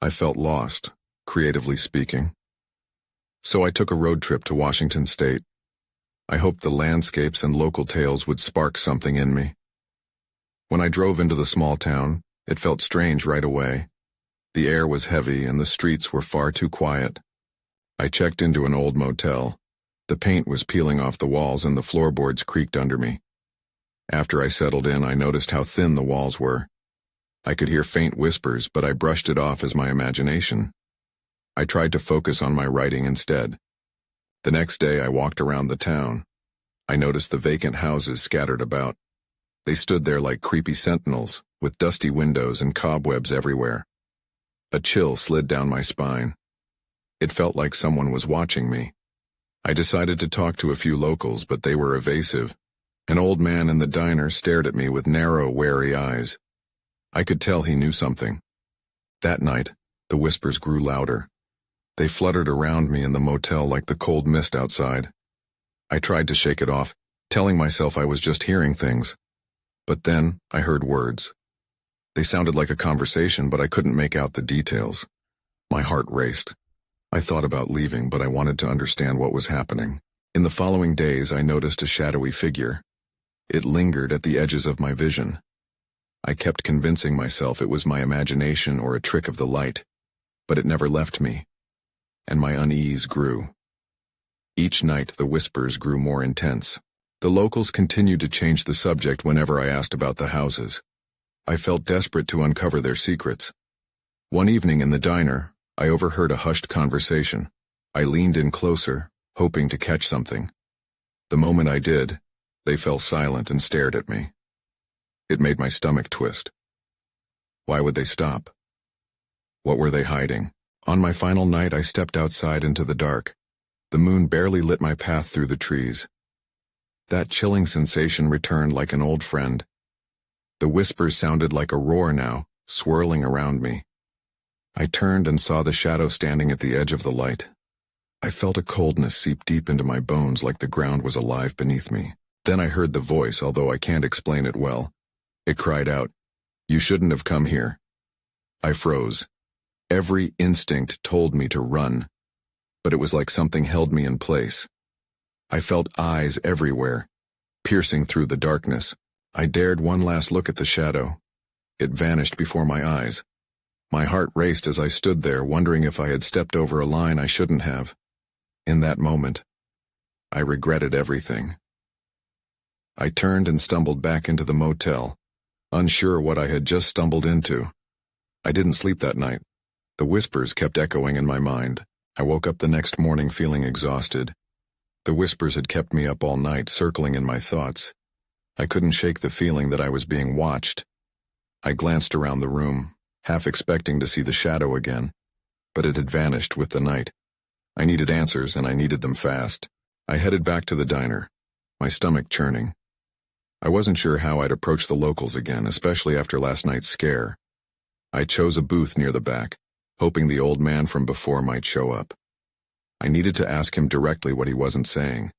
I felt lost, creatively speaking. So I took a road trip to Washington State. I hoped the landscapes and local tales would spark something in me. When I drove into the small town, it felt strange right away. The air was heavy and the streets were far too quiet. I checked into an old motel. The paint was peeling off the walls and the floorboards creaked under me. After I settled in, I noticed how thin the walls were. I could hear faint whispers, but I brushed it off as my imagination. I tried to focus on my writing instead. The next day I walked around the town. I noticed the vacant houses scattered about. They stood there like creepy sentinels, with dusty windows and cobwebs everywhere. A chill slid down my spine. It felt like someone was watching me. I decided to talk to a few locals, but they were evasive. An old man in the diner stared at me with narrow, wary eyes. I could tell he knew something. That night, the whispers grew louder. They fluttered around me in the motel like the cold mist outside. I tried to shake it off, telling myself I was just hearing things. But then, I heard words. They sounded like a conversation, but I couldn't make out the details. My heart raced. I thought about leaving, but I wanted to understand what was happening. In the following days, I noticed a shadowy figure. It lingered at the edges of my vision. I kept convincing myself it was my imagination or a trick of the light, but it never left me, and my unease grew. Each night, the whispers grew more intense. The locals continued to change the subject whenever I asked about the houses. I felt desperate to uncover their secrets. One evening in the diner, I overheard a hushed conversation. I leaned in closer, hoping to catch something. The moment I did, they fell silent and stared at me. It made my stomach twist. Why would they stop? What were they hiding? On my final night, I stepped outside into the dark. The moon barely lit my path through the trees. That chilling sensation returned like an old friend. The whispers sounded like a roar now, swirling around me. I turned and saw the shadow standing at the edge of the light. I felt a coldness seep deep into my bones like the ground was alive beneath me. Then I heard the voice, although I can't explain it well. It cried out, "You shouldn't have come here." I froze. Every instinct told me to run, but it was like something held me in place. I felt eyes everywhere, piercing through the darkness. I dared one last look at the shadow. It vanished before my eyes. My heart raced as I stood there, wondering if I had stepped over a line I shouldn't have. In that moment, I regretted everything. I turned and stumbled back into the motel, unsure what I had just stumbled into. I didn't sleep that night. The whispers kept echoing in my mind. I woke up the next morning feeling exhausted. The whispers had kept me up all night, circling in my thoughts. I couldn't shake the feeling that I was being watched. I glanced around the room, half expecting to see the shadow again, but it had vanished with the night. I needed answers, and I needed them fast. I headed back to the diner, my stomach churning. I wasn't sure how I'd approach the locals again, especially after last night's scare. I chose a booth near the back, hoping the old man from before might show up. I needed to ask him directly what he wasn't saying.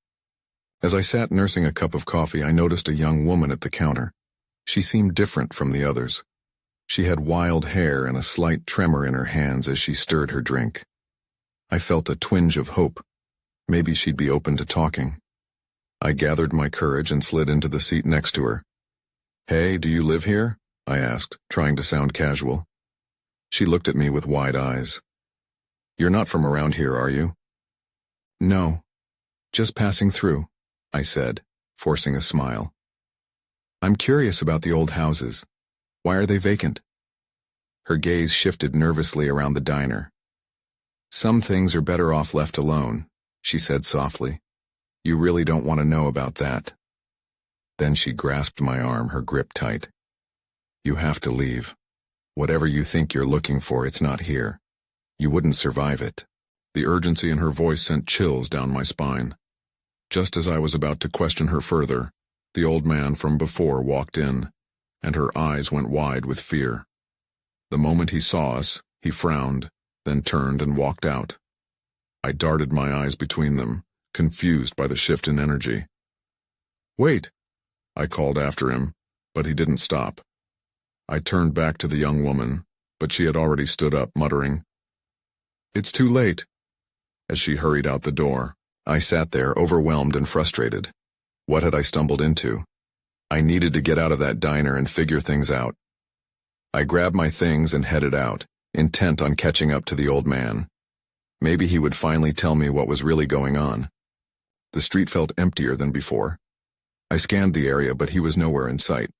As I sat nursing a cup of coffee, I noticed a young woman at the counter. She seemed different from the others. She had wild hair and a slight tremor in her hands as she stirred her drink. I felt a twinge of hope. Maybe she'd be open to talking. I gathered my courage and slid into the seat next to her. "Hey, do you live here?" I asked, trying to sound casual. She looked at me with wide eyes. "You're not from around here, are you?" "No, just passing through," I said, forcing a smile. "I'm curious about the old houses. Why are they vacant?" Her gaze shifted nervously around the diner. "Some things are better off left alone," she said softly. "You really don't want to know about that." Then she grasped my arm, her grip tight. "You have to leave. Whatever you think you're looking for, it's not here. You wouldn't survive it." The urgency in her voice sent chills down my spine. Just as I was about to question her further, the old man from before walked in, and her eyes went wide with fear. The moment he saw us, he frowned, then turned and walked out. I darted my eyes between them, confused by the shift in energy. "Wait!" I called after him, but he didn't stop. I turned back to the young woman, but she had already stood up, muttering, "It's too late," as she hurried out the door. I sat there, overwhelmed and frustrated. What had I stumbled into? I needed to get out of that diner and figure things out. I grabbed my things and headed out, intent on catching up to the old man. Maybe he would finally tell me what was really going on. The street felt emptier than before. I scanned the area, but he was nowhere in sight.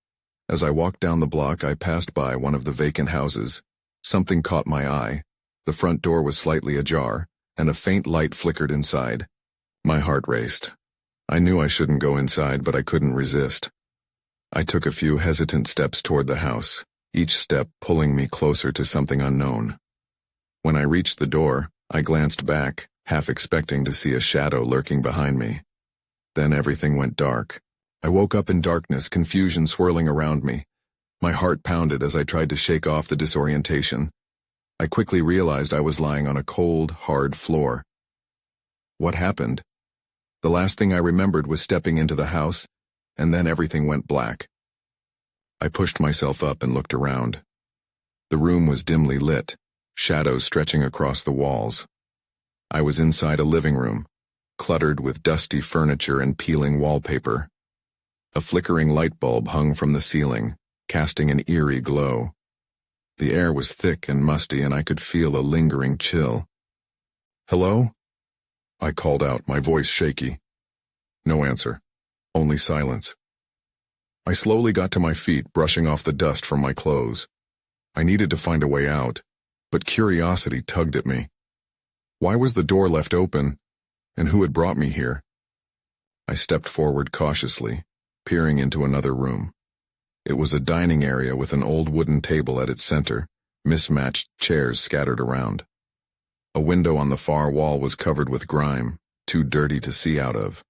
As I walked down the block, I passed by one of the vacant houses. Something caught my eye. The front door was slightly ajar, and a faint light flickered inside. My heart raced. I knew I shouldn't go inside, but I couldn't resist. I took a few hesitant steps toward the house, each step pulling me closer to something unknown. When I reached the door, I glanced back, half expecting to see a shadow lurking behind me. Then everything went dark. I woke up in darkness, confusion swirling around me. My heart pounded as I tried to shake off the disorientation. I quickly realized I was lying on a cold, hard floor. What happened? The last thing I remembered was stepping into the house, and then everything went black. I pushed myself up and looked around. The room was dimly lit, shadows stretching across the walls. I was inside a living room, cluttered with dusty furniture and peeling wallpaper. A flickering light bulb hung from the ceiling, casting an eerie glow. The air was thick and musty, and I could feel a lingering chill. "Hello?" I called out, my voice shaky. No answer, only silence. I slowly got to my feet, brushing off the dust from my clothes. I needed to find a way out, but curiosity tugged at me. Why was the door left open, and who had brought me here? I stepped forward cautiously, peering into another room. It was a dining area with an old wooden table at its center, mismatched chairs scattered around. A window on the far wall was covered with grime, too dirty to see out of.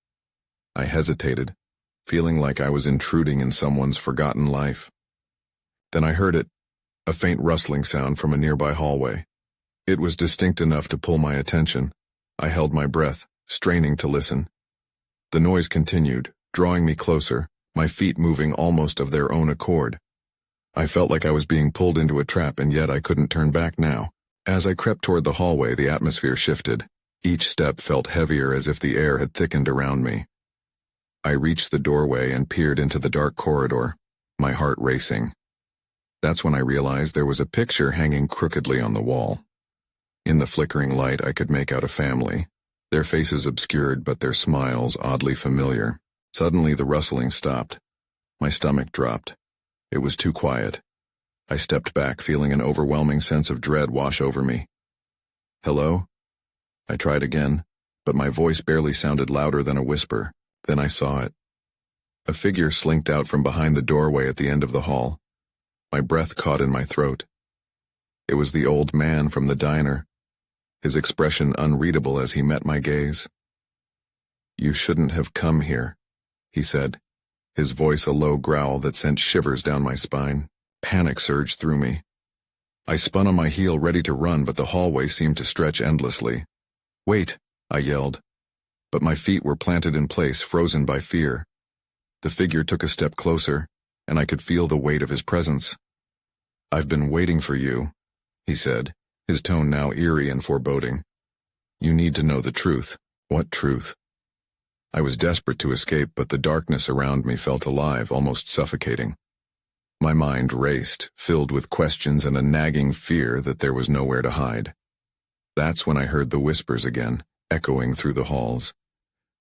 I hesitated, feeling like I was intruding in someone's forgotten life. Then I heard it, a faint rustling sound from a nearby hallway. It was distinct enough to pull my attention. I held my breath, straining to listen. The noise continued, drawing me closer, my feet moving almost of their own accord. I felt like I was being pulled into a trap, and yet I couldn't turn back now. As I crept toward the hallway, the atmosphere shifted. Each step felt heavier, as if the air had thickened around me. I reached the doorway and peered into the dark corridor, my heart racing. That's when I realized there was a picture hanging crookedly on the wall. In the flickering light, I could make out a family, their faces obscured but their smiles oddly familiar. Suddenly the rustling stopped. My stomach dropped. It was too quiet. I stepped back, feeling an overwhelming sense of dread wash over me. "Hello?" I tried again, but my voice barely sounded louder than a whisper. Then I saw it. A figure slinked out from behind the doorway at the end of the hall. My breath caught in my throat. It was the old man from the diner, his expression unreadable as he met my gaze. "You shouldn't have come here," he said, his voice a low growl that sent shivers down my spine. Panic surged through me. I spun on my heel, ready to run, but the hallway seemed to stretch endlessly. "Wait," I yelled. But my feet were planted in place, frozen by fear. The figure took a step closer, and I could feel the weight of his presence. "I've been waiting for you," he said, his tone now eerie and foreboding. "You need to know the truth." "What truth?" I was desperate to escape, but the darkness around me felt alive, almost suffocating. My mind raced, filled with questions and a nagging fear that there was nowhere to hide. That's when I heard the whispers again, echoing through the halls.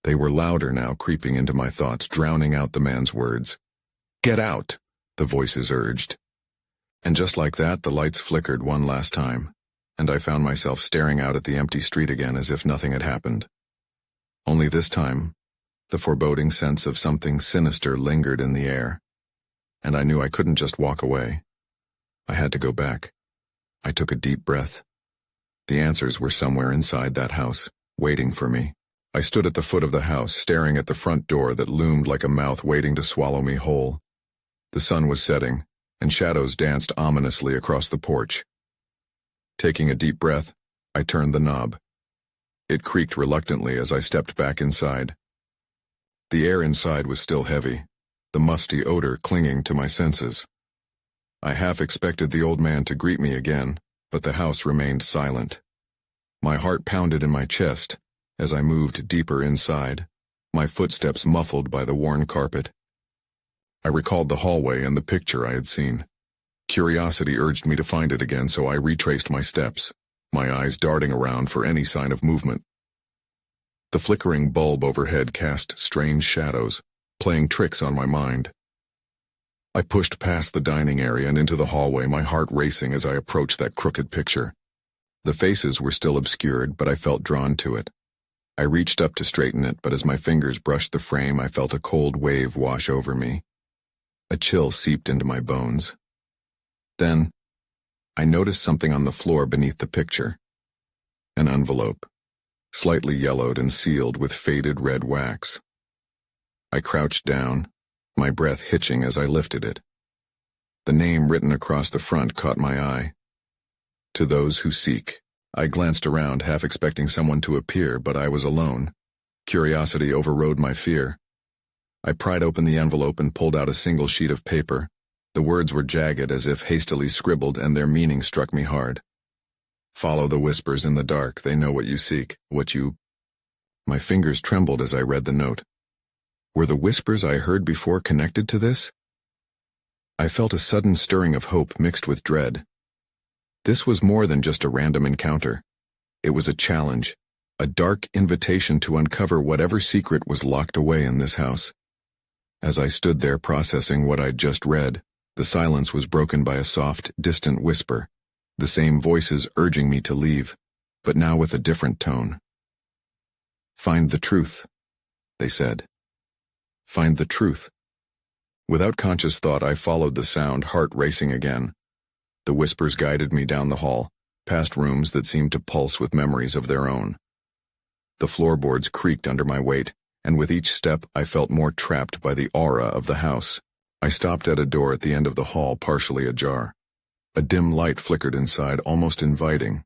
They were louder now, creeping into my thoughts, drowning out the man's words. "Get out!" the voices urged. And just like that, the lights flickered one last time, and I found myself staring out at the empty street again as if nothing had happened. Only this time, the foreboding sense of something sinister lingered in the air, and I knew I couldn't just walk away. I had to go back. I took a deep breath. The answers were somewhere inside that house, waiting for me. I stood at the foot of the house, staring at the front door that loomed like a mouth waiting to swallow me whole. The sun was setting, and shadows danced ominously across the porch. Taking a deep breath, I turned the knob. It creaked reluctantly as I stepped back inside. The air inside was still heavy, the musty odor clinging to my senses. I half expected the old man to greet me again, but the house remained silent. My heart pounded in my chest as I moved deeper inside, my footsteps muffled by the worn carpet. I recalled the hallway and the picture I had seen. Curiosity urged me to find it again, so I retraced my steps, my eyes darting around for any sign of movement. The flickering bulb overhead cast strange shadows, playing tricks on my mind. I pushed past the dining area and into the hallway, my heart racing as I approached that crooked picture. The faces were still obscured, but I felt drawn to it. I reached up to straighten it, but as my fingers brushed the frame, I felt a cold wave wash over me. A chill seeped into my bones. Then, I noticed something on the floor beneath the picture. An envelope, slightly yellowed and sealed with faded red wax. I crouched down, my breath hitching as I lifted it. The name written across the front caught my eye. To those who seek. I glanced around, half expecting someone to appear, but I was alone. Curiosity overrode my fear. I pried open the envelope and pulled out a single sheet of paper. The words were jagged, as if hastily scribbled, and their meaning struck me hard. Follow the whispers in the dark. They know what you seek, what you... My fingers trembled as I read the note. Were the whispers I heard before connected to this? I felt a sudden stirring of hope mixed with dread. This was more than just a random encounter. It was a challenge, a dark invitation to uncover whatever secret was locked away in this house. As I stood there processing what I'd just read, the silence was broken by a soft, distant whisper, the same voices urging me to leave, but now with a different tone. Find the truth, they said. Find the truth. Without conscious thought, I followed the sound, heart racing again. The whispers guided me down the hall, past rooms that seemed to pulse with memories of their own. The floorboards creaked under my weight, and with each step I felt more trapped by the aura of the house. I stopped at a door at the end of the hall, partially ajar. A dim light flickered inside, almost inviting.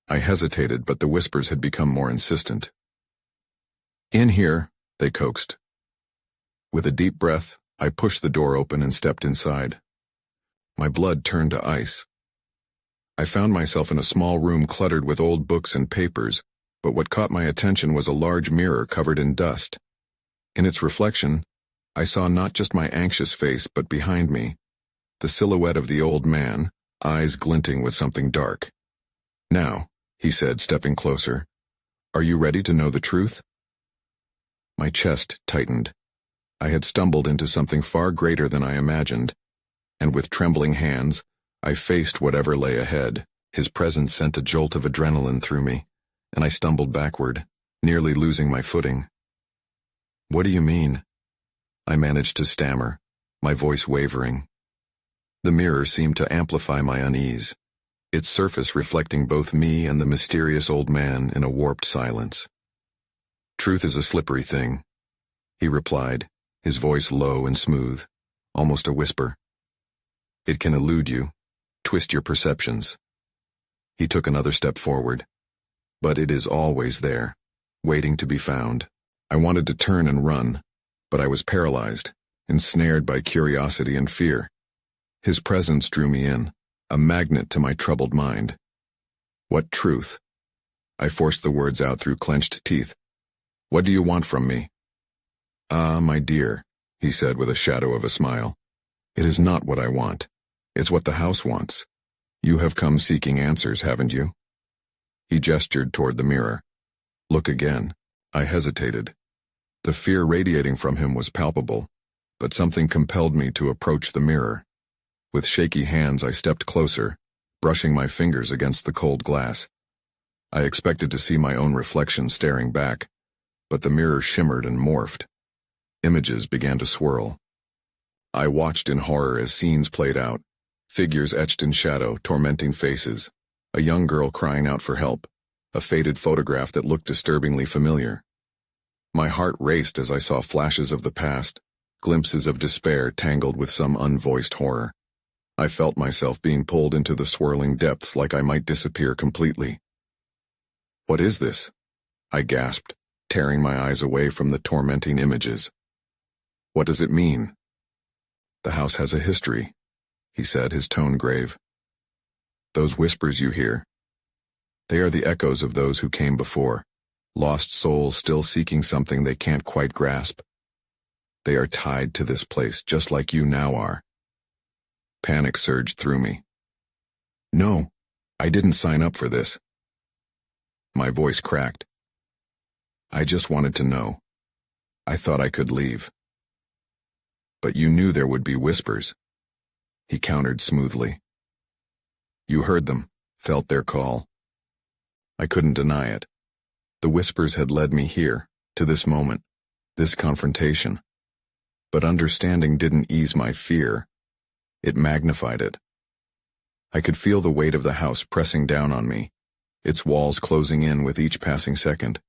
I hesitated, but the whispers had become more insistent. In here, they coaxed. With a deep breath, I pushed the door open and stepped inside. My blood turned to ice. I found myself in a small room cluttered with old books and papers, but what caught my attention was a large mirror covered in dust. In its reflection, I saw not just my anxious face, but behind me, the silhouette of the old man, eyes glinting with something dark. Now, he said, stepping closer, are you ready to know the truth? My chest tightened. I had stumbled into something far greater than I imagined, and with trembling hands, I faced whatever lay ahead. His presence sent a jolt of adrenaline through me, and I stumbled backward, nearly losing my footing. What do you mean? I managed to stammer, my voice wavering. The mirror seemed to amplify my unease, its surface reflecting both me and the mysterious old man in a warped silence. Truth is a slippery thing, he replied, his voice low and smooth, almost a whisper. It can elude you, twist your perceptions. He took another step forward. But it is always there, waiting to be found. I wanted to turn and run, but I was paralyzed, ensnared by curiosity and fear. His presence drew me in, a magnet to my troubled mind. What truth? I forced the words out through clenched teeth. What do you want from me? Ah, my dear, he said with a shadow of a smile. It is not what I want. It's what the house wants. You have come seeking answers, haven't you? He gestured toward the mirror. Look again. I hesitated. The fear radiating from him was palpable, but something compelled me to approach the mirror. With shaky hands I stepped closer, brushing my fingers against the cold glass. I expected to see my own reflection staring back, but the mirror shimmered and morphed. Images began to swirl. I watched in horror as scenes played out, figures etched in shadow, tormenting faces, a young girl crying out for help, a faded photograph that looked disturbingly familiar. My heart raced as I saw flashes of the past, glimpses of despair tangled with some unvoiced horror. I felt myself being pulled into the swirling depths like I might disappear completely. What is this? I gasped, tearing my eyes away from the tormenting images. What does it mean? The house has a history, he said, his tone grave. Those whispers you hear, they are the echoes of those who came before, lost souls still seeking something they can't quite grasp. They are tied to this place just like you now are. Panic surged through me. No, I didn't sign up for this. My voice cracked. I just wanted to know. I thought I could leave. But you knew there would be whispers. He countered smoothly. You heard them, felt their call. I couldn't deny it. The whispers had led me here, to this moment, this confrontation. But understanding didn't ease my fear. It magnified it. I could feel the weight of the house pressing down on me, its walls closing in with each passing second.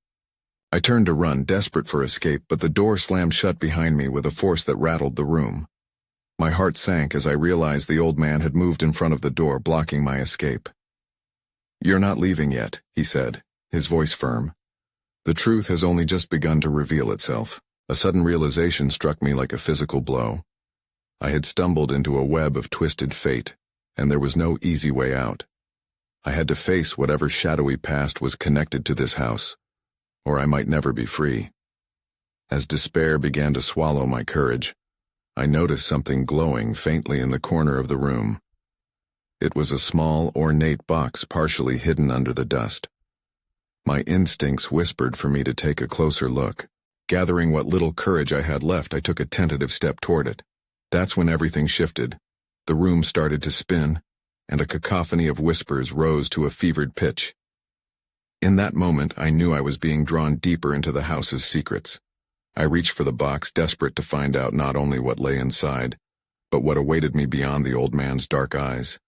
I turned to run, desperate for escape, but the door slammed shut behind me with a force that rattled the room. My heart sank as I realized the old man had moved in front of the door, blocking my escape. You're not leaving yet, he said, his voice firm. The truth has only just begun to reveal itself. A sudden realization struck me like a physical blow. I had stumbled into a web of twisted fate, and there was no easy way out. I had to face whatever shadowy past was connected to this house, or I might never be free. As despair began to swallow my courage, I noticed something glowing faintly in the corner of the room. It was a small, ornate box partially hidden under the dust. My instincts whispered for me to take a closer look. Gathering what little courage I had left, I took a tentative step toward it. That's when everything shifted. The room started to spin, and a cacophony of whispers rose to a fevered pitch. In that moment, I knew I was being drawn deeper into the house's secrets. I reached for the box, desperate to find out not only what lay inside, but what awaited me beyond the old man's dark eyes.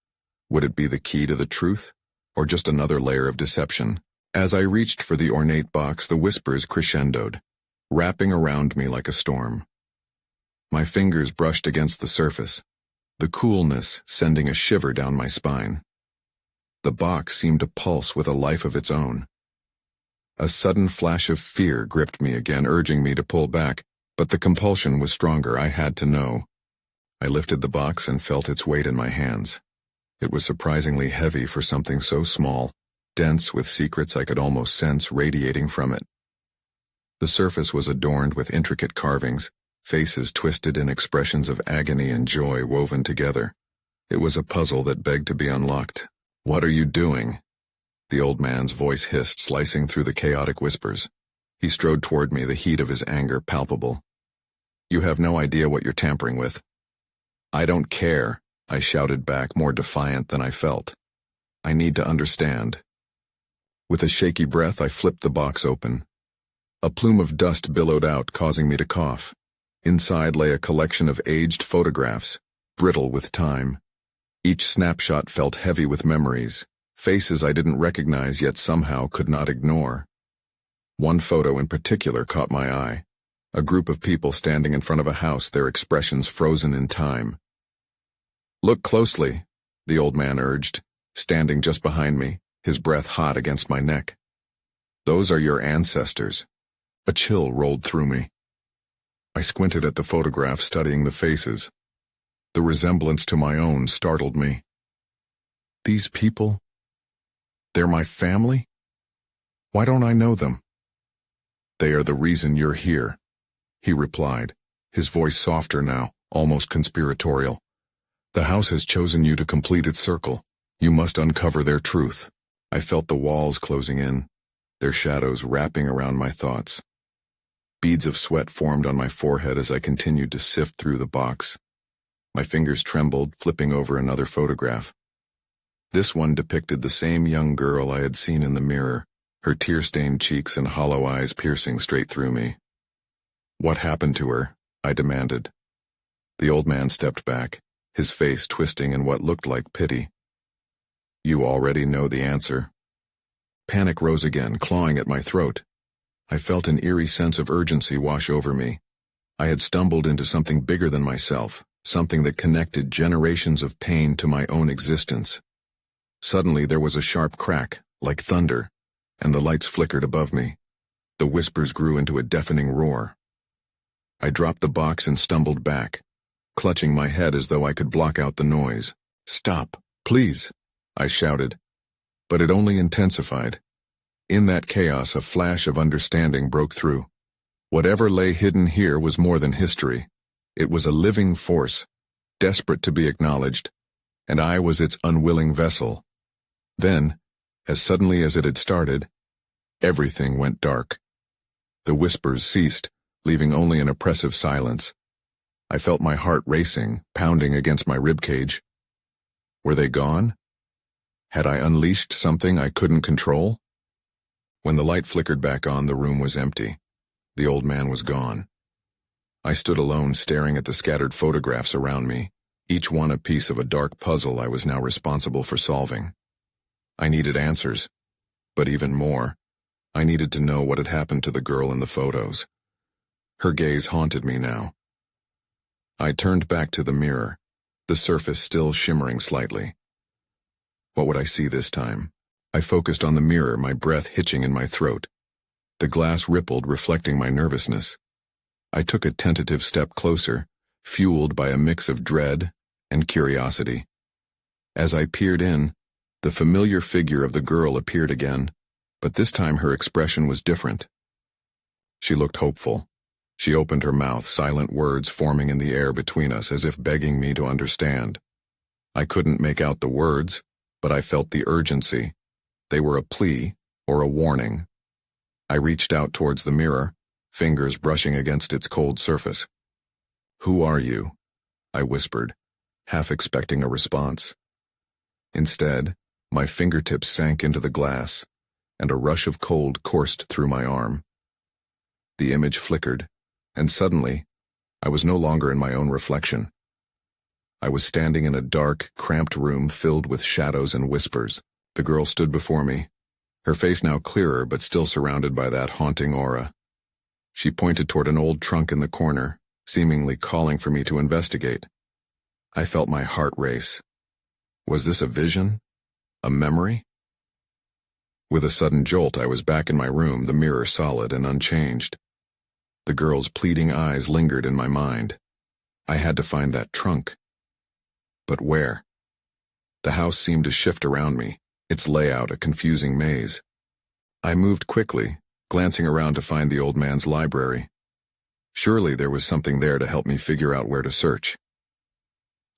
Would it be the key to the truth, or just another layer of deception? As I reached for the ornate box, the whispers crescendoed, wrapping around me like a storm. My fingers brushed against the surface, the coolness sending a shiver down my spine. The box seemed to pulse with a life of its own. A sudden flash of fear gripped me again, urging me to pull back, but the compulsion was stronger. I had to know. I lifted the box and felt its weight in my hands. It was surprisingly heavy for something so small, dense with secrets I could almost sense radiating from it. The surface was adorned with intricate carvings, faces twisted in expressions of agony and joy woven together. It was a puzzle that begged to be unlocked. What are you doing? The old man's voice hissed, slicing through the chaotic whispers. He strode toward me, the heat of his anger palpable. You have no idea what you're tampering with. I don't care, I shouted back, more defiant than I felt. I need to understand. With a shaky breath, I flipped the box open. A plume of dust billowed out, causing me to cough. Inside lay a collection of aged photographs, brittle with time. Each snapshot felt heavy with memories, faces I didn't recognize yet somehow could not ignore. One photo in particular caught my eye. A group of people standing in front of a house, their expressions frozen in time. Look closely, the old man urged, standing just behind me, his breath hot against my neck. Those are your ancestors. A chill rolled through me. I squinted at the photograph, studying the faces. The resemblance to my own startled me. These people? They're my family? Why don't I know them? They are the reason you're here, he replied, his voice softer now, almost conspiratorial. The house has chosen you to complete its circle. You must uncover their truth. I felt the walls closing in, their shadows wrapping around my thoughts. Beads of sweat formed on my forehead as I continued to sift through the box. My fingers trembled, flipping over another photograph. This one depicted the same young girl I had seen in the mirror, her tear-stained cheeks and hollow eyes piercing straight through me. What happened to her? I demanded. The old man stepped back, his face twisting in what looked like pity. You already know the answer. Panic rose again, clawing at my throat. I felt an eerie sense of urgency wash over me. I had stumbled into something bigger than myself, something that connected generations of pain to my own existence. Suddenly there was a sharp crack, like thunder, and the lights flickered above me. The whispers grew into a deafening roar. I dropped the box and stumbled back, clutching my head as though I could block out the noise. "Stop, please," I shouted. But it only intensified. In that chaos, a flash of understanding broke through. Whatever lay hidden here was more than history. It was a living force, desperate to be acknowledged, and I was its unwilling vessel. Then, as suddenly as it had started, everything went dark. The whispers ceased, leaving only an oppressive silence. I felt my heart racing, pounding against my ribcage. Were they gone? Had I unleashed something I couldn't control? When the light flickered back on, the room was empty. The old man was gone. I stood alone, staring at the scattered photographs around me, each one a piece of a dark puzzle I was now responsible for solving. I needed answers, but even more, I needed to know what had happened to the girl in the photos. Her gaze haunted me now. I turned back to the mirror, the surface still shimmering slightly. What would I see this time? I focused on the mirror, my breath hitching in my throat. The glass rippled, reflecting my nervousness. I took a tentative step closer, fueled by a mix of dread and curiosity. As I peered in, the familiar figure of the girl appeared again, but this time her expression was different. She looked hopeful. She opened her mouth, silent words forming in the air between us as if begging me to understand. I couldn't make out the words, but I felt the urgency. They were a plea or a warning. I reached out towards the mirror, fingers brushing against its cold surface. "Who are you?" I whispered, half expecting a response. Instead, my fingertips sank into the glass, and a rush of cold coursed through my arm. The image flickered, and suddenly, I was no longer in my own reflection. I was standing in a dark, cramped room filled with shadows and whispers. The girl stood before me, her face now clearer but still surrounded by that haunting aura. She pointed toward an old trunk in the corner, seemingly calling for me to investigate. I felt my heart race. Was this a vision? A memory? With a sudden jolt, I was back in my room, the mirror solid and unchanged. The girl's pleading eyes lingered in my mind. I had to find that trunk. But where? The house seemed to shift around me, its layout a confusing maze. I moved quickly, glancing around to find the old man's library. Surely there was something there to help me figure out where to search.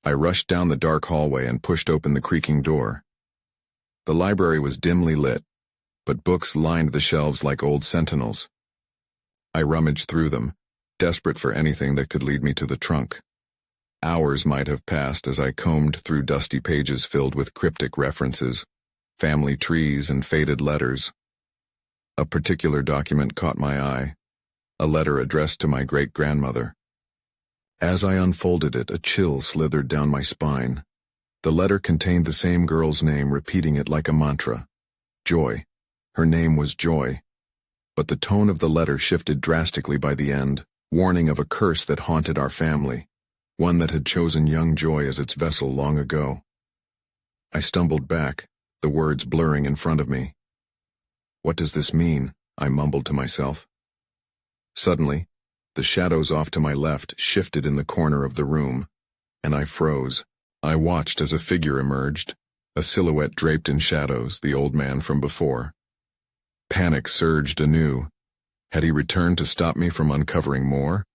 I rushed down the dark hallway and pushed open the creaking door. The library was dimly lit, but books lined the shelves like old sentinels. I rummaged through them, desperate for anything that could lead me to the trunk. Hours might have passed as I combed through dusty pages filled with cryptic references, family trees, and faded letters. A particular document caught my eye, a letter addressed to my great-grandmother. As I unfolded it, a chill slithered down my spine. The letter contained the same girl's name, repeating it like a mantra. Joy. Her name was Joy. But the tone of the letter shifted drastically by the end, warning of a curse that haunted our family, one that had chosen young Joy as its vessel long ago. I stumbled back, the words blurring in front of me. "What does this mean?" I mumbled to myself. Suddenly, the shadows off to my left shifted in the corner of the room, and I froze. I watched as a figure emerged, a silhouette draped in shadows, the old man from before. Panic surged anew. Had he returned to stop me from uncovering more?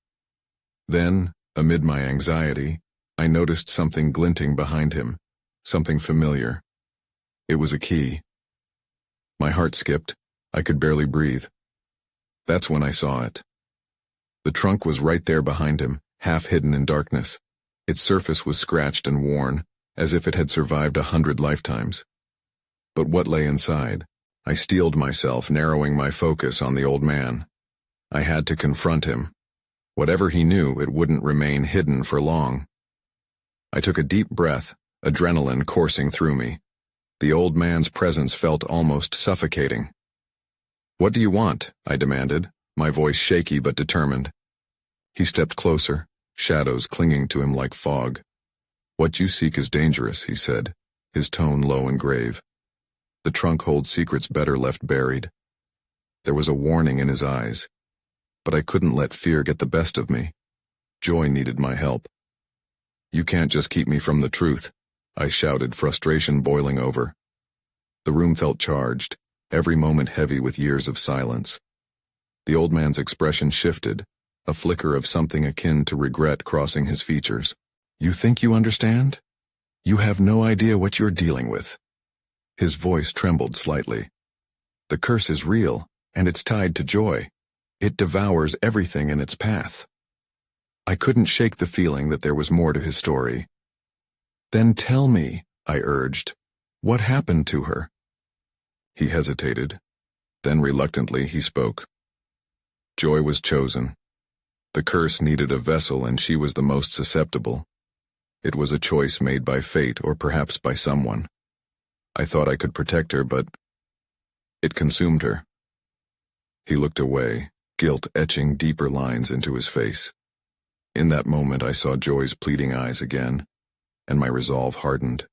Then, amid my anxiety, I noticed something glinting behind him, something familiar. It was a key. My heart skipped. I could barely breathe. That's when I saw it. The trunk was right there behind him, half hidden in darkness. Its surface was scratched and worn, as if it had survived 100 lifetimes. But what lay inside? I steeled myself, narrowing my focus on the old man. I had to confront him. Whatever he knew, it wouldn't remain hidden for long. I took a deep breath, adrenaline coursing through me. The old man's presence felt almost suffocating. "What do you want?" I demanded, my voice shaky but determined. He stepped closer, shadows clinging to him like fog. "What you seek is dangerous," he said, his tone low and grave. "The trunk holds secrets better left buried." There was a warning in his eyes, but I couldn't let fear get the best of me. Joy needed my help. You can't just keep me from the truth, I shouted, frustration boiling over. The room felt charged, every moment heavy with years of silence. The old man's expression shifted, a flicker of something akin to regret crossing his features. You think you understand? You have no idea what you're dealing with. His voice trembled slightly. The curse is real, and it's tied to joy. It devours everything in its path. I couldn't shake the feeling that there was more to his story. Then tell me, I urged, what happened to her? He hesitated. Then reluctantly he spoke. Joy was chosen. The curse needed a vessel, and she was the most susceptible. It was a choice made by fate, or perhaps by someone. I thought I could protect her, but it consumed her. He looked away, guilt etching deeper lines into his face. In that moment I saw Joy's pleading eyes again, and my resolve hardened.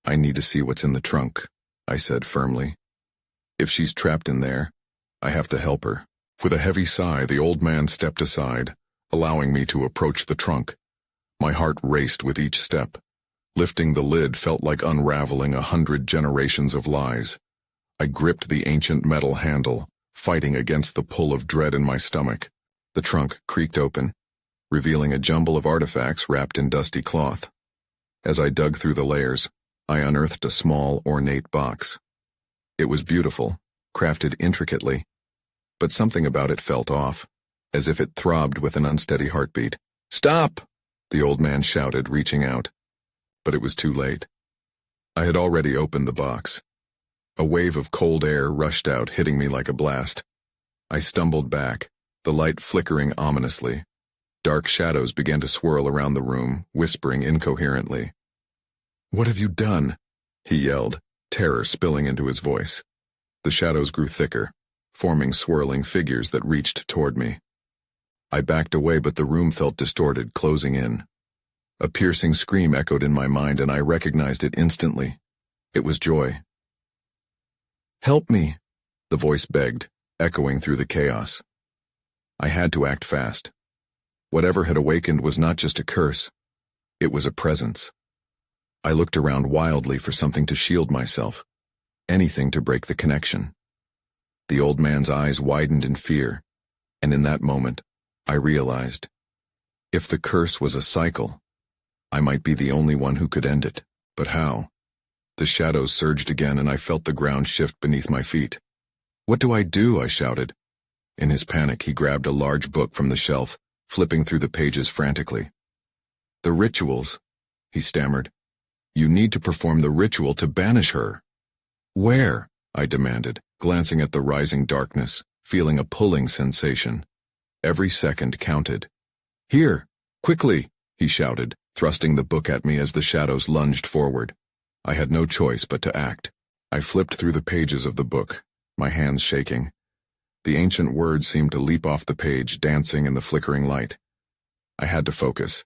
I need to see what's in the trunk, I said firmly. If she's trapped in there, I have to help her. With a heavy sigh, the old man stepped aside, allowing me to approach the trunk. My heart raced with each step. Lifting the lid felt like unraveling 100 generations of lies. I gripped the ancient metal handle, fighting against the pull of dread in my stomach. The trunk creaked open, revealing a jumble of artifacts wrapped in dusty cloth. As I dug through the layers, I unearthed a small, ornate box. It was beautiful, crafted intricately, but something about it felt off, as if it throbbed with an unsteady heartbeat. "Stop!" the old man shouted, reaching out. But it was too late. I had already opened the box. A wave of cold air rushed out, hitting me like a blast. I stumbled back, the light flickering ominously. Dark shadows began to swirl around the room, whispering incoherently. "What have you done?" he yelled, terror spilling into his voice. The shadows grew thicker, forming swirling figures that reached toward me. I backed away, but the room felt distorted, closing in. A piercing scream echoed in my mind, and I recognized it instantly. It was Joy. "Help me," the voice begged, echoing through the chaos. I had to act fast. Whatever had awakened was not just a curse. It was a presence. I looked around wildly for something to shield myself, anything to break the connection. The old man's eyes widened in fear, and in that moment, I realized, if the curse was a cycle, I might be the only one who could end it. But how? The shadows surged again, and I felt the ground shift beneath my feet. "What do?" I shouted. In his panic, he grabbed a large book from the shelf, flipping through the pages frantically. "The rituals," he stammered. "You need to perform the ritual to banish her." "Where?" I demanded, glancing at the rising darkness, feeling a pulling sensation. Every second counted. "Here, quickly," he shouted, thrusting the book at me as the shadows lunged forward. I had no choice but to act. I flipped through the pages of the book, my hands shaking. The ancient words seemed to leap off the page, dancing in the flickering light. I had to focus.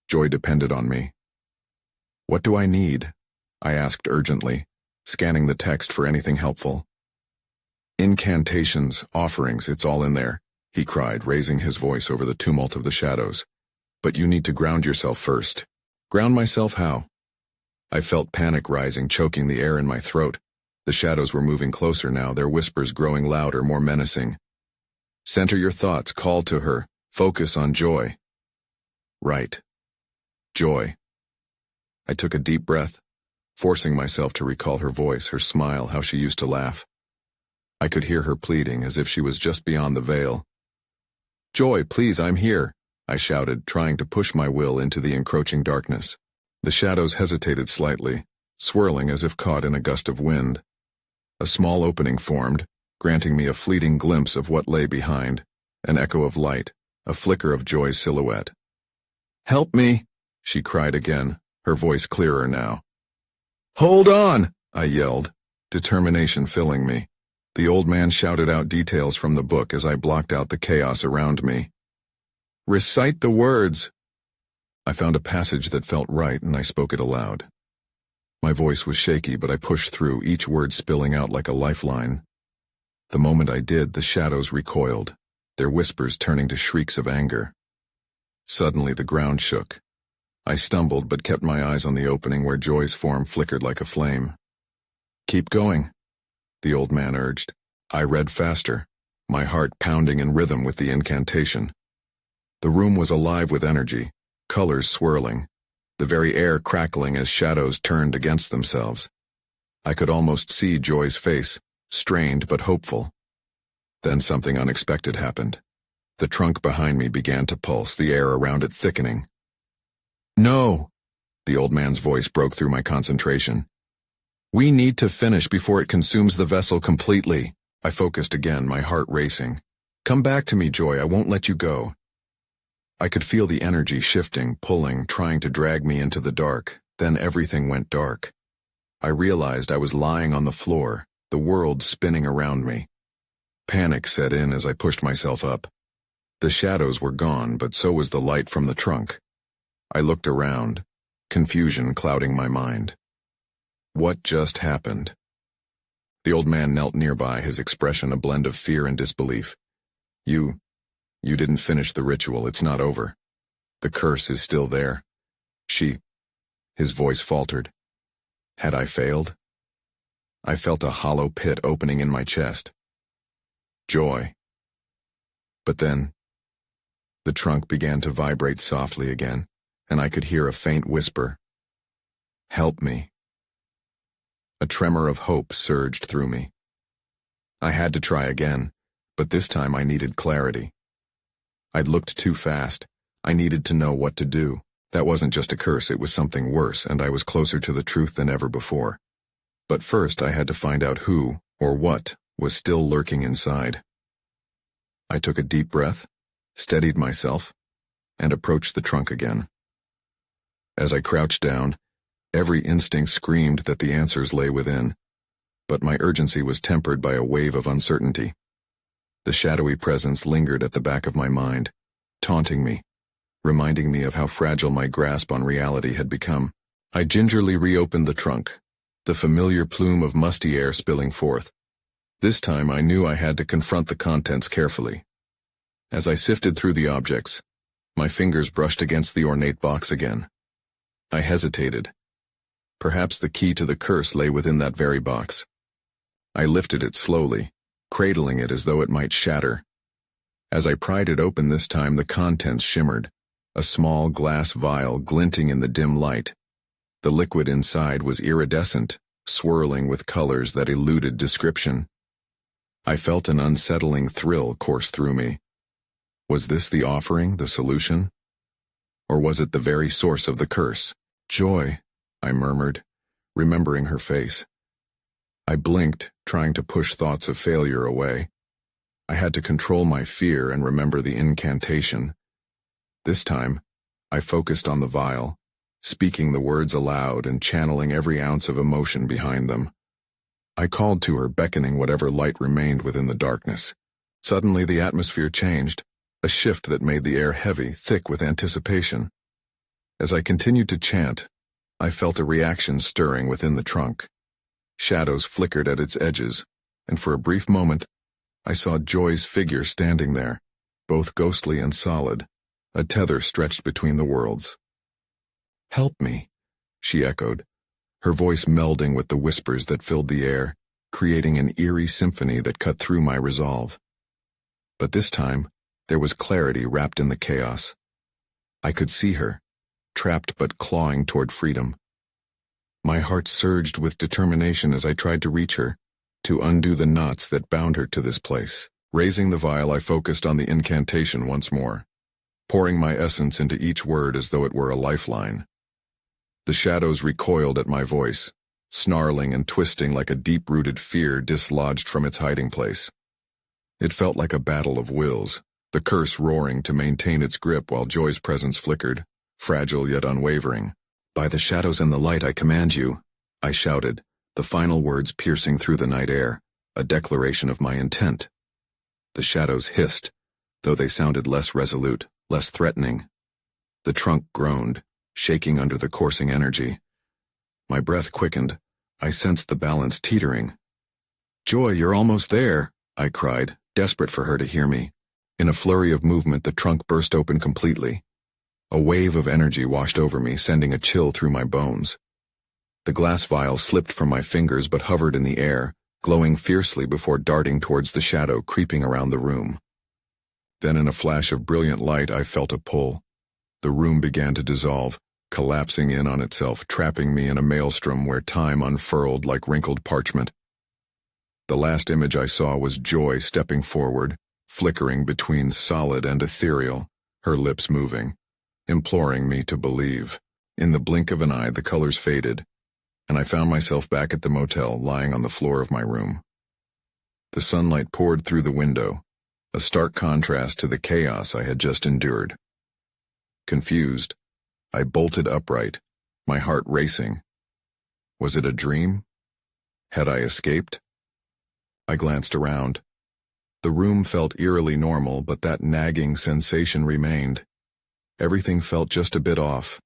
Joy depended on me. "What do I need?" I asked urgently, scanning the text for anything helpful. "Incantations, offerings, it's all in there," he cried, raising his voice over the tumult of the shadows. "But you need to ground yourself first." "Ground myself how?" I felt panic rising, choking the air in my throat. The shadows were moving closer now, their whispers growing louder, more menacing. "Center your thoughts, call to her, focus on Joy." "Right. Joy." I took a deep breath, forcing myself to recall her voice, her smile, how she used to laugh. I could hear her pleading, as if she was just beyond the veil. "Joy, please, I'm here," I shouted, trying to push my will into the encroaching darkness. The shadows hesitated slightly, swirling as if caught in a gust of wind. A small opening formed, granting me a fleeting glimpse of what lay behind, an echo of light, a flicker of Joy's silhouette. "Help me," she cried again, her voice clearer now. "Hold on," I yelled, determination filling me. The old man shouted out details from the book as I blocked out the chaos around me. "Recite the words." I found a passage that felt right, and I spoke it aloud. My voice was shaky, but I pushed through, each word spilling out like a lifeline. The moment I did, the shadows recoiled, their whispers turning to shrieks of anger. Suddenly the ground shook. I stumbled but kept my eyes on the opening where Joy's form flickered like a flame. "Keep going," the old man urged. I read faster, my heart pounding in rhythm with the incantation. The room was alive with energy, colors swirling, the very air crackling as shadows turned against themselves. I could almost see Joy's face, strained but hopeful. Then something unexpected happened. The trunk behind me began to pulse, the air around it thickening. "No!" The old man's voice broke through my concentration. "We need to finish before it consumes the vessel completely." I focused again, my heart racing. "Come back to me, Joy, I won't let you go." I could feel the energy shifting, pulling, trying to drag me into the dark. Then everything went dark. I realized I was lying on the floor, the world spinning around me. Panic set in as I pushed myself up. The shadows were gone, but so was the light from the trunk. I looked around, confusion clouding my mind. What just happened? The old man knelt nearby, his expression a blend of fear and disbelief. You didn't finish the ritual, it's not over. The curse is still there." His voice faltered. Had I failed? I felt a hollow pit opening in my chest. Joy. But then, the trunk began to vibrate softly again, and I could hear a faint whisper. "Help me." A tremor of hope surged through me. I had to try again, but this time I needed clarity. I'd looked too fast. I needed to know what to do. That wasn't just a curse, it was something worse, and I was closer to the truth than ever before. But first I had to find out who, or what, was still lurking inside. I took a deep breath, steadied myself, and approached the trunk again. As I crouched down, every instinct screamed that the answers lay within, but my urgency was tempered by a wave of uncertainty. The shadowy presence lingered at the back of my mind, taunting me, reminding me of how fragile my grasp on reality had become. I gingerly reopened the trunk, the familiar plume of musty air spilling forth. This time I knew I had to confront the contents carefully. As I sifted through the objects, my fingers brushed against the ornate box again. I hesitated. Perhaps the key to the curse lay within that very box. I lifted it slowly, cradling it as though it might shatter. As I pried it open this time, the contents shimmered, a small glass vial glinting in the dim light. The liquid inside was iridescent, swirling with colors that eluded description. I felt an unsettling thrill course through me. Was this the offering, the solution? Or was it the very source of the curse? "Joy," I murmured, remembering her face. I blinked, trying to push thoughts of failure away. I had to control my fear and remember the incantation. This time, I focused on the vial, speaking the words aloud and channeling every ounce of emotion behind them. I called to her, beckoning whatever light remained within the darkness. Suddenly the atmosphere changed, a shift that made the air heavy, thick with anticipation. As I continued to chant, I felt a reaction stirring within the trunk. Shadows flickered at its edges, and for a brief moment, I saw Joy's figure standing there, both ghostly and solid, a tether stretched between the worlds. "Help me," she echoed, her voice melding with the whispers that filled the air, creating an eerie symphony that cut through my resolve. But this time, there was clarity wrapped in the chaos. I could see her, trapped but clawing toward freedom. My heart surged with determination as I tried to reach her, to undo the knots that bound her to this place. Raising the vial, I focused on the incantation once more, pouring my essence into each word as though it were a lifeline. The shadows recoiled at my voice, snarling and twisting like a deep-rooted fear dislodged from its hiding place. It felt like a battle of wills, the curse roaring to maintain its grip while Joy's presence flickered, fragile yet unwavering. "By the shadows and the light I command you," I shouted, the final words piercing through the night air, a declaration of my intent. The shadows hissed, though they sounded less resolute, less threatening. The trunk groaned, shaking under the coursing energy. My breath quickened. I sensed the balance teetering. "Joy, you're almost there," I cried, desperate for her to hear me. In a flurry of movement, the trunk burst open completely. A wave of energy washed over me, sending a chill through my bones. The glass vial slipped from my fingers but hovered in the air, glowing fiercely before darting towards the shadow creeping around the room. Then in a flash of brilliant light I felt a pull. The room began to dissolve, collapsing in on itself, trapping me in a maelstrom where time unfurled like wrinkled parchment. The last image I saw was Joy stepping forward, flickering between solid and ethereal, her lips moving, imploring me to believe. In the blink of an eye, the colors faded, and I found myself back at the motel, lying on the floor of my room. The sunlight poured through the window, a stark contrast to the chaos I had just endured. Confused, I bolted upright, my heart racing. Was it a dream? Had I escaped? I glanced around. The room felt eerily normal, but that nagging sensation remained. Everything felt just a bit off.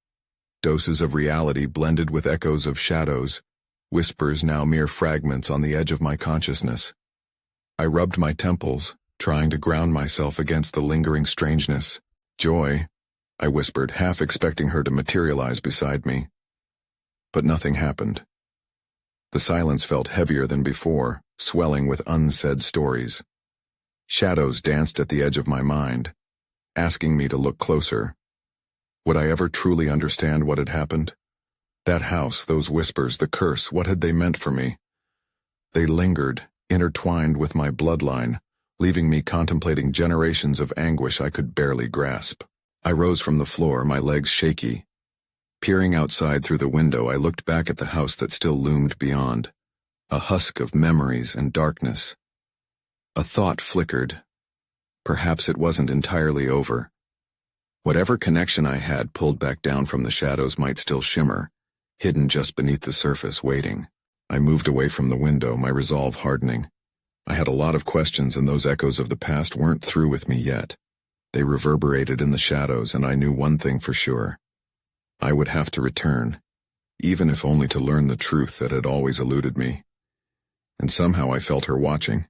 Doses of reality blended with echoes of shadows, whispers now mere fragments on the edge of my consciousness. I rubbed my temples, trying to ground myself against the lingering strangeness. Joy, I whispered, half expecting her to materialize beside me. But nothing happened. The silence felt heavier than before, swelling with unsaid stories. Shadows danced at the edge of my mind, asking me to look closer. Would I ever truly understand what had happened? That house, those whispers, the curse, what had they meant for me? They lingered, intertwined with my bloodline, leaving me contemplating generations of anguish I could barely grasp. I rose from the floor, my legs shaky. Peering outside through the window, I looked back at the house that still loomed beyond, a husk of memories and darkness. A thought flickered. Perhaps it wasn't entirely over. Whatever connection I had pulled back down from the shadows might still shimmer, hidden just beneath the surface, waiting. I moved away from the window, my resolve hardening. I had a lot of questions, and those echoes of the past weren't through with me yet. They reverberated in the shadows, and I knew one thing for sure. I would have to return, even if only to learn the truth that had always eluded me. And somehow I felt her watching.